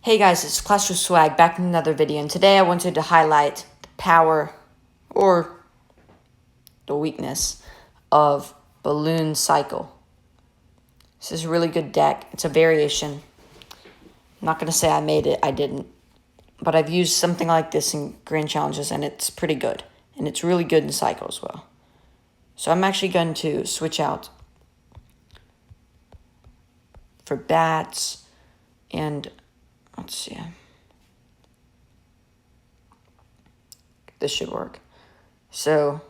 Hey guys, it's Clash of Swag back in another video, and today I wanted to highlight the power or the weakness of Balloon Cycle. This is a really good deck. It's a variation. I'm not going to say I made it, I didn't. But I've used something like this in Grand Challenges, and it's pretty good. And it's really good in Cycle as well. So I'm actually going to switch out for bats, and let's see. This should work. So,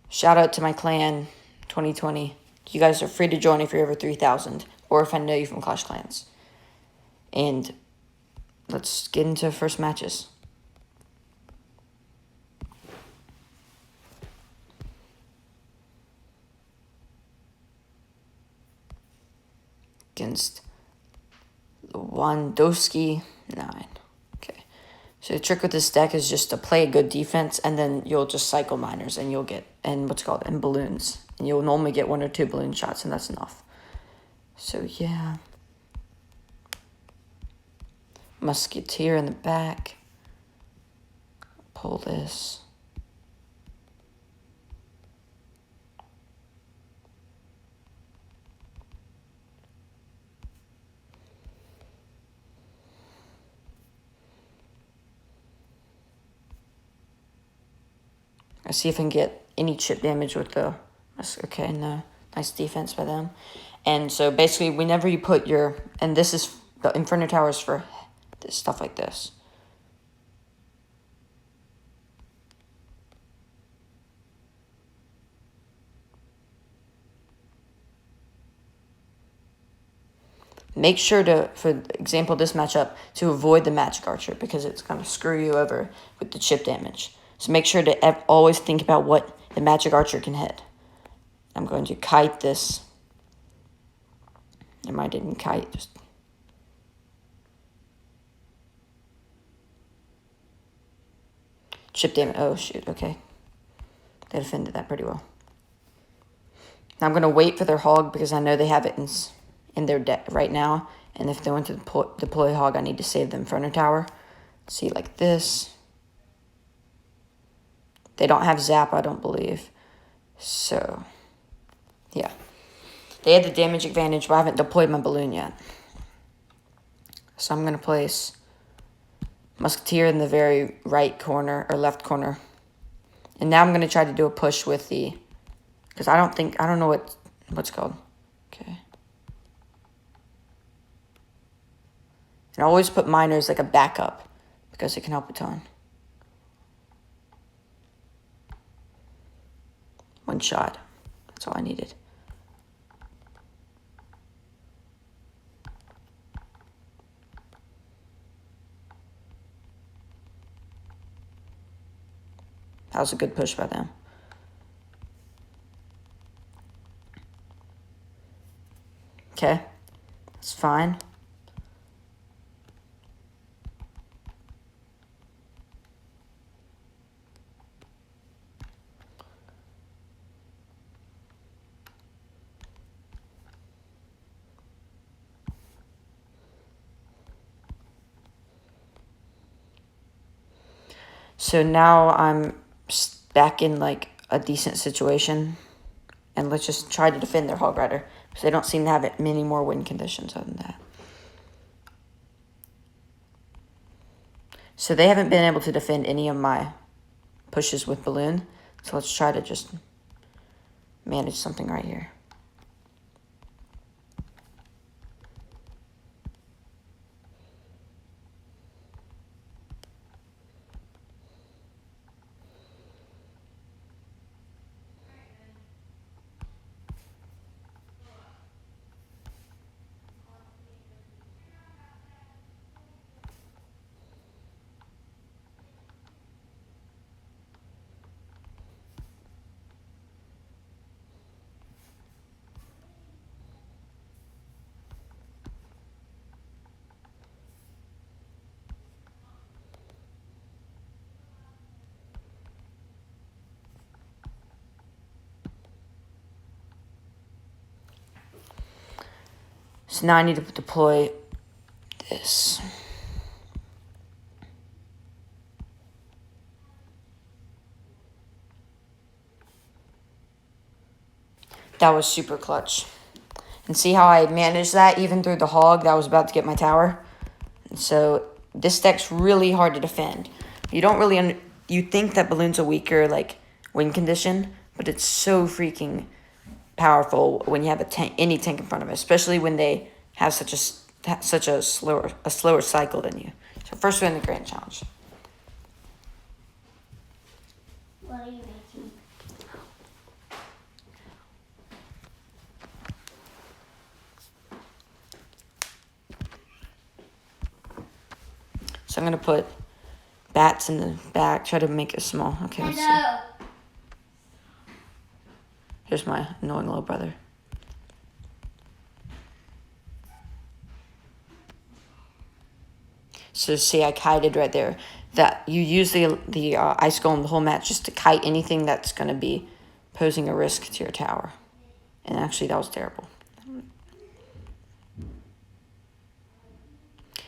shout out to my clan 2020. You guys are free to join if you're over 3,000, or if I know you from Clash Clans. And let's get into first matches. Against Lewandowski 9. Okay. So the trick with this deck is just to play a good defense, and then you'll just cycle miners, and you'll get, and balloons. And you'll normally get 1 or 2 balloon shots, and that's enough. So yeah. Musketeer in the back. Pull this. I see if I can get any chip damage with the... Okay, no. Nice defense by them. And so basically, whenever you put your... And this is... The Inferno Towers for this, stuff like this. Make sure to, for example, this matchup, to avoid the Magic Archer, because it's going to screw you over with the chip damage. So make sure to always think about what the Magic Archer can hit. I'm going to kite this. I didn't kite, just... Chip damage. Oh, shoot, okay. They defended that pretty well. Now I'm going to wait for their hog, because I know they have it in their deck right now. And if they want to deploy hog, I need to save the Inferno Tower. See, like this. They don't have zap, I don't believe. So, yeah. They had the damage advantage, but I haven't deployed my balloon yet. So I'm going to place Musketeer in the very right corner, or left corner. And now I'm going to try to do a push with the... Because I don't know what's called. Okay. And I always put miners like a backup, because it can help a ton. One shot. That's all I needed. That was a good push by them. Okay. That's fine. So now I'm back in like a decent situation, and let's just try to defend their Hog Rider, because they don't seem to have many more win conditions other than that. So they haven't been able to defend any of my pushes with balloon, so let's try to just manage something right here. So now I need to deploy this. That was super clutch. And see how I managed that even through the hog that was about to get my tower? And so this deck's really hard to defend. You don't really... you think that balloons are weaker, like, win condition, but it's so freaking powerful when you have any tank in front of it, especially when they have such a slower cycle than you. So first win the Grand Challenge. What are you making? So I'm gonna put bats in the back. Try to make it small. Okay, let's see. Here's my annoying little brother. So see, I kited right there. That you use the ice golem the whole match just to kite anything that's going to be posing a risk to your tower. And actually, that was terrible.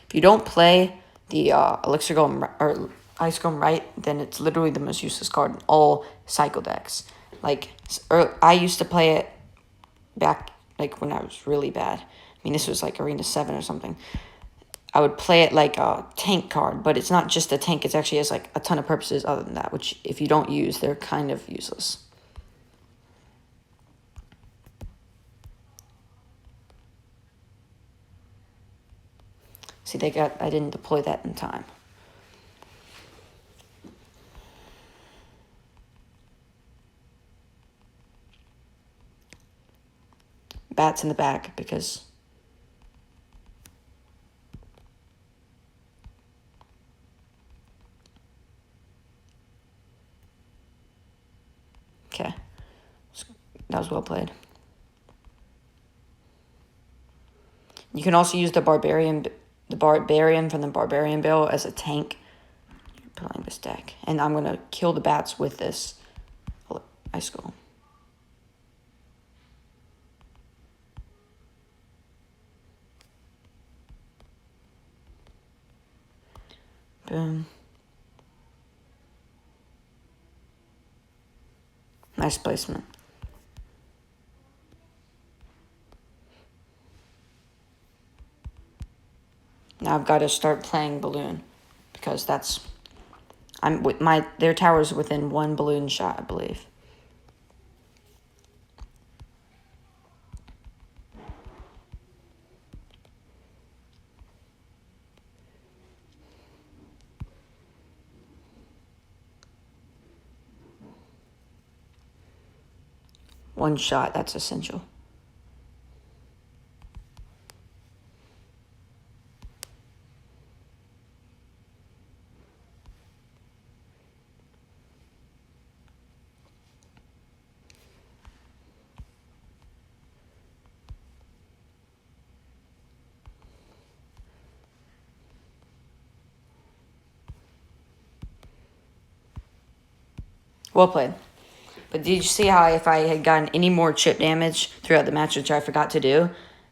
If you don't play the elixir golem or ice golem right, then it's literally the most useless card in all cycle decks. Like, I used to play it back like when I was really bad. I mean, this was like Arena 7 or something. I would play it like a tank card, but it's not just a tank. It actually has like a ton of purposes other than that, which if you don't use, they're kind of useless. See, I didn't deploy that in time. Bats in the back because... Okay, that was well played. You can also use the barbarian from the barbarian bill as a tank. You're playing this deck, and I'm gonna kill the bats with this ice golem. Boom. Nice placement. Now I've got to start playing balloon because their tower's within one balloon shot, I believe. One shot, that's essential. Well played. But did you see how if I had gotten any more chip damage throughout the match, which I forgot to do,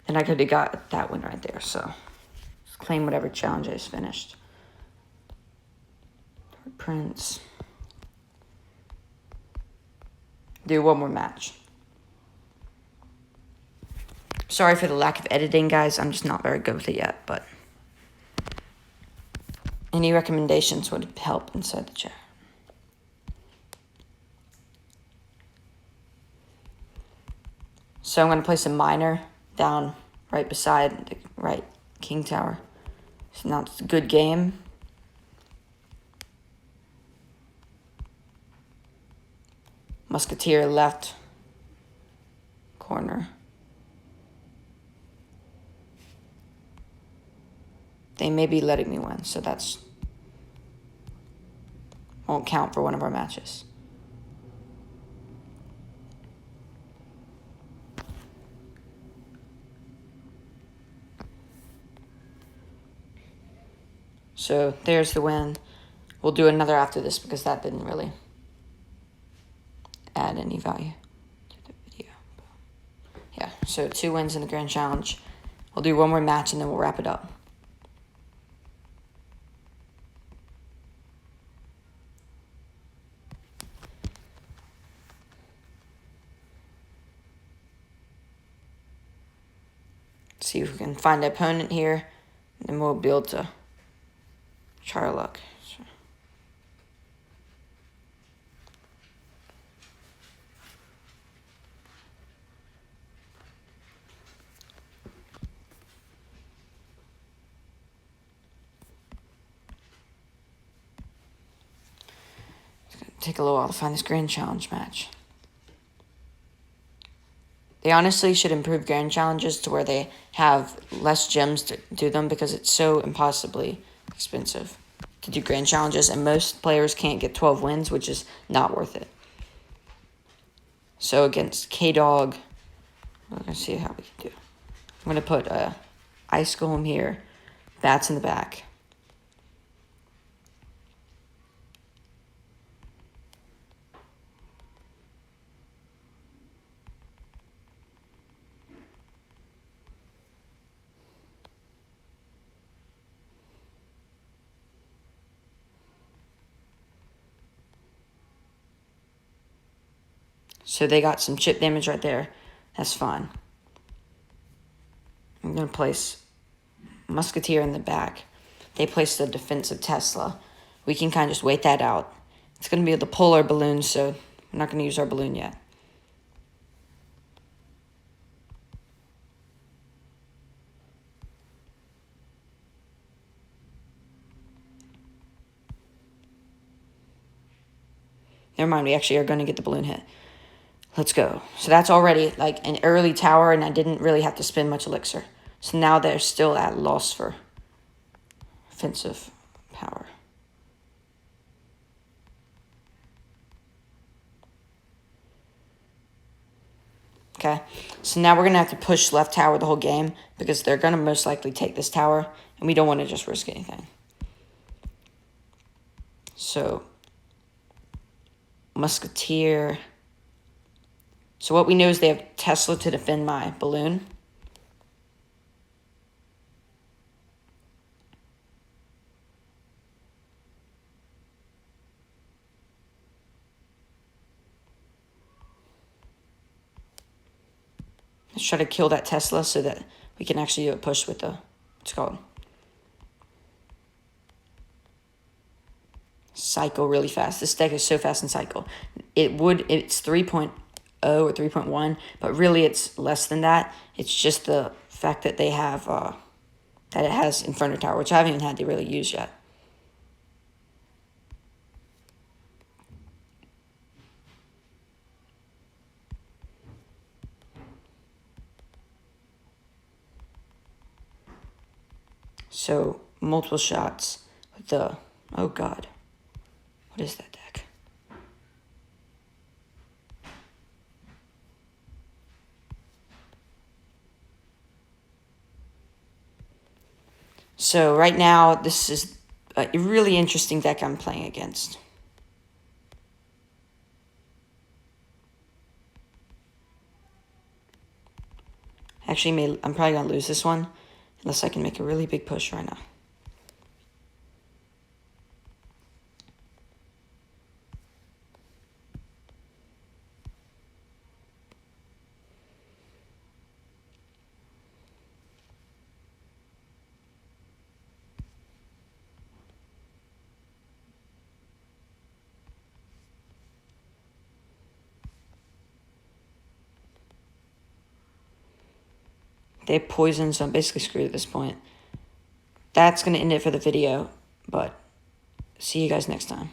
then I could have got that one right there. So, just claim whatever challenge I just finished. Prince. Do one more match. Sorry for the lack of editing, guys. I'm just not very good with it yet, but any recommendations would help inside the chat. So I'm going to place a miner down right beside the right king tower. So now it's a good game. Musketeer left corner. They may be letting me win, so that's won't count for one of our matches. So there's the win. We'll do another after this because that didn't really add any value to the video. Yeah, so 2 wins in the Grand Challenge. We'll do one more match and then we'll wrap it up. See if we can find an opponent here, and then we'll be able to try our luck. So. It's gonna take a little while to find this Grand Challenge match. They honestly should improve Grand Challenges to where they have less gems to do them, because it's so impossibly expensive to do Grand Challenges, and most players can't get 12 wins, which is not worth it. So against K-Dog, we're going to see how we can do. I'm going to put Ice Golem here, Bats in the back. So they got some chip damage right there. That's fine. I'm going to place Musketeer in the back. They placed a defensive Tesla. We can kind of just wait that out. It's going to be the polar balloon, so we're not going to use our balloon yet. Never mind, we actually are going to get the balloon hit. Let's go. So that's already like an early tower, and I didn't really have to spend much elixir. So now they're still at loss for offensive power. Okay, so now we're going to have to push left tower the whole game, because they're going to most likely take this tower, and we don't want to just risk anything. So, Musketeer. So what we know is they have Tesla to defend my balloon. Let's try to kill that Tesla so that we can actually do a push with the, what's it called? Cycle really fast. This deck is so fast in cycle. It's 3.0 or 3.1, but really it's less than that. It's just the fact that they have, that it has Inferno Tower, which I haven't even had to really use yet. So, multiple shots with the, oh god, what is that deck? So right now, this is a really interesting deck I'm playing against. Actually, I'm probably going to lose this one, unless I can make a really big push right now. They have poison, so I'm basically screwed at this point. That's going to end it for the video, but see you guys next time.